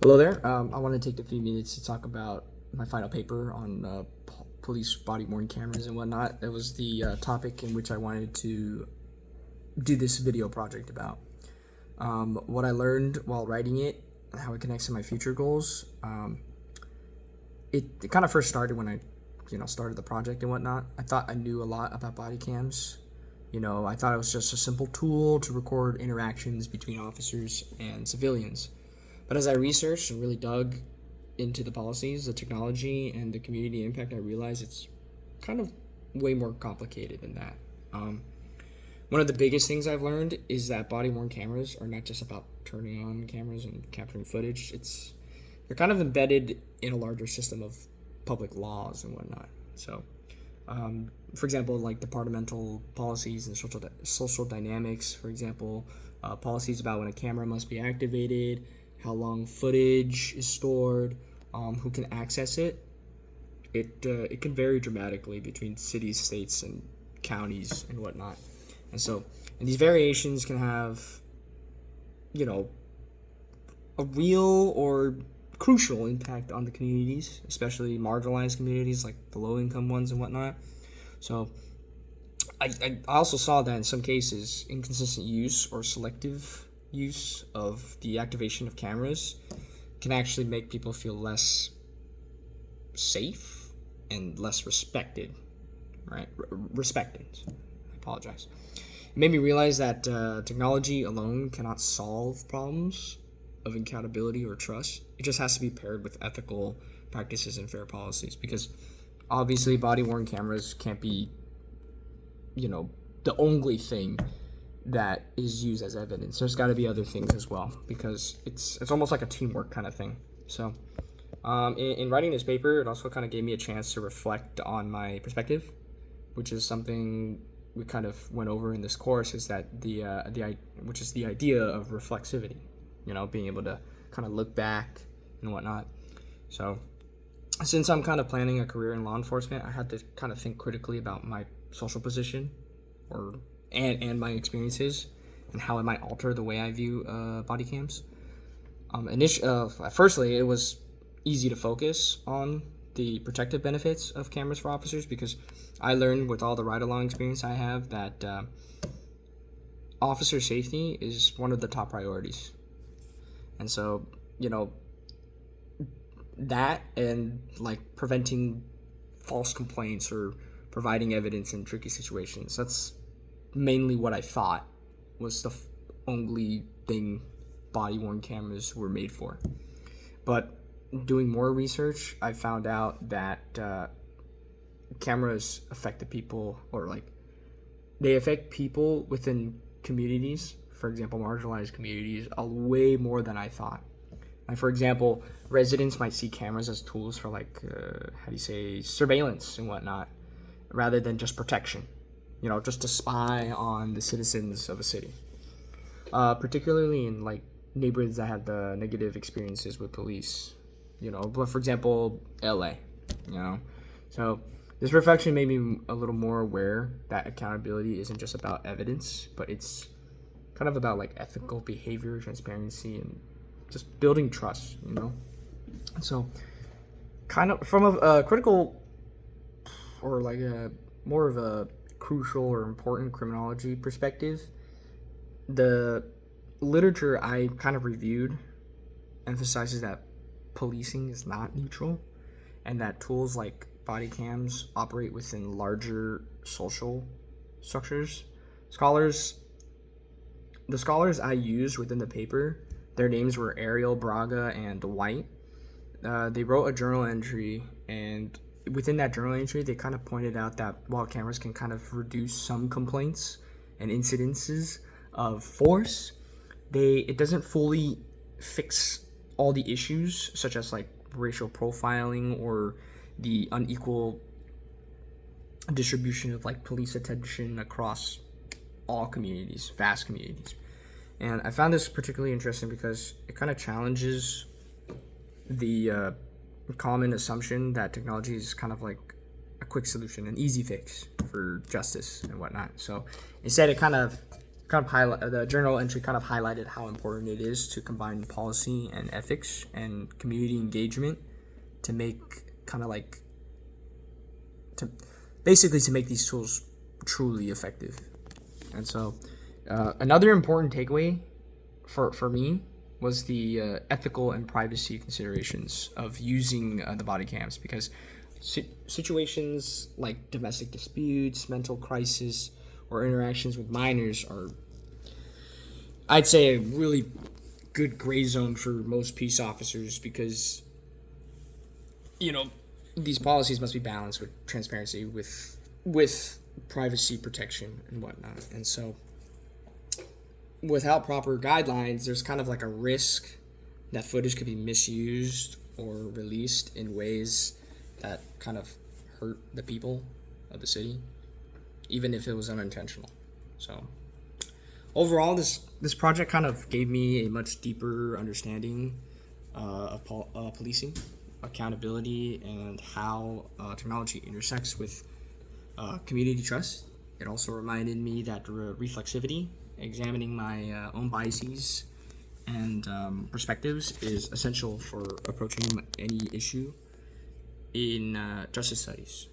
Hello there. I want to take a few minutes to talk about my final paper on police body-worn cameras and whatnot. That was the topic in which I wanted to do this video project about. What I learned while writing it, how it connects to my future goals. It kind of first started when I, started the project and whatnot. I thought I knew a lot about body cams. I thought it was just a simple tool to record interactions between officers and civilians. But as I researched and really dug into the policies, the technology, and the community impact, I realized it's kind of way more complicated than that. One of the biggest things I've learned is that body-worn cameras are not just about turning on cameras and capturing footage. They're kind of embedded in a larger system of public laws and whatnot. So, for example, like departmental policies and social dynamics. For example, policies about when a camera must be activated, how long footage is stored, who can access it. It can vary dramatically between cities, states, and counties and whatnot. And these variations can have, a real or crucial impact on the communities, especially marginalized communities like the low-income ones and whatnot. So I also saw that in some cases, inconsistent use or selective use of the activation of cameras can actually make people feel less safe and less respected, right? Respected. I apologize. It made me realize that technology alone cannot solve problems of accountability or trust. It just has to be paired with ethical practices and fair policies, because obviously body-worn cameras can't be, the only thing that is used as evidence. There's got to be other things as well, because it's almost like a teamwork kind of thing. So in writing this paper, it also kind of gave me a chance to reflect on my perspective, which is something we kind of went over in this course, is that which is the idea of reflexivity, being able to kind of look back and whatnot. So since I'm kind of planning a career in law enforcement, I had to kind of think critically about my social position and my experiences and how it might alter the way I view body cams. Firstly, it was easy to focus on the protective benefits of cameras for officers, because I learned with all the ride-along experience I have that officer safety is one of the top priorities. And so, that and like preventing false complaints or providing evidence in tricky situations, that's mainly what I thought was the only thing body-worn cameras were made for. But doing more research, I found out that cameras affect the people, or they affect people within communities, for example, marginalized communities, way more than I thought. And for example, residents might see cameras as tools for surveillance and whatnot, rather than just protection, just to spy on the citizens of a city, particularly in neighborhoods that had the negative experiences with police, but for example, LA, so this reflection made me a little more aware that accountability isn't just about evidence, but it's kind of about ethical behavior, transparency, and just building trust, So kind of from a critical, or a more of a crucial or important criminology perspective, the literature I kind of reviewed emphasizes that policing is not neutral, and that tools like body cams operate within larger social structures. The scholars I used within the paper, their names were Ariel, Braga, and White. They wrote a journal entry, and within that journal entry, they kind of pointed out that while cameras can kind of reduce some complaints and incidences of force, it doesn't fully fix all the issues, such as racial profiling or the unequal distribution of police attention across all communities, vast communities. And I found this particularly interesting because it kind of challenges the common assumption that technology is kind of like a quick solution, an easy fix for justice and whatnot. So instead, it kind of kind of highlight the journal entry kind of highlighted how important it is to combine policy and ethics and community engagement to make kind of like to basically to make these tools truly effective. And so another important takeaway for me was the ethical and privacy considerations of using the body cams, because situations like domestic disputes, mental crisis, or interactions with minors are, I'd say, a really good gray zone for most peace officers, because these policies must be balanced with transparency, with privacy protection and whatnot. And so without proper guidelines, there's kind of like a risk that footage could be misused or released in ways that kind of hurt the people of the city, even if it was unintentional. So overall, this project kind of gave me a much deeper understanding of policing, accountability, and how technology intersects with community trust. It also reminded me that reflexivity, examining my own biases and perspectives, is essential for approaching any issue in justice studies.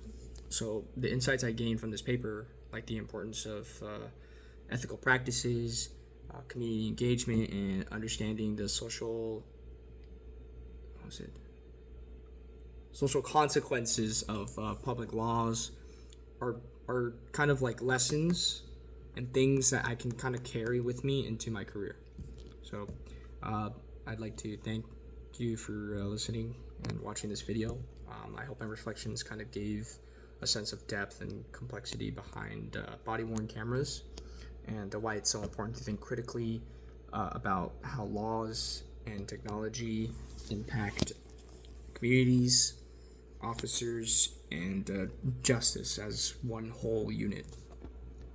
So the insights I gained from this paper, like the importance of ethical practices, community engagement, and understanding the social consequences of public laws, are kind of like lessons and things that I can kind of carry with me into my career. So I'd like to thank you for listening and watching this video. I hope my reflections kind of gave a sense of depth and complexity behind body-worn cameras, and why it's so important to think critically about how laws and technology impact communities, officers, and justice as one whole unit.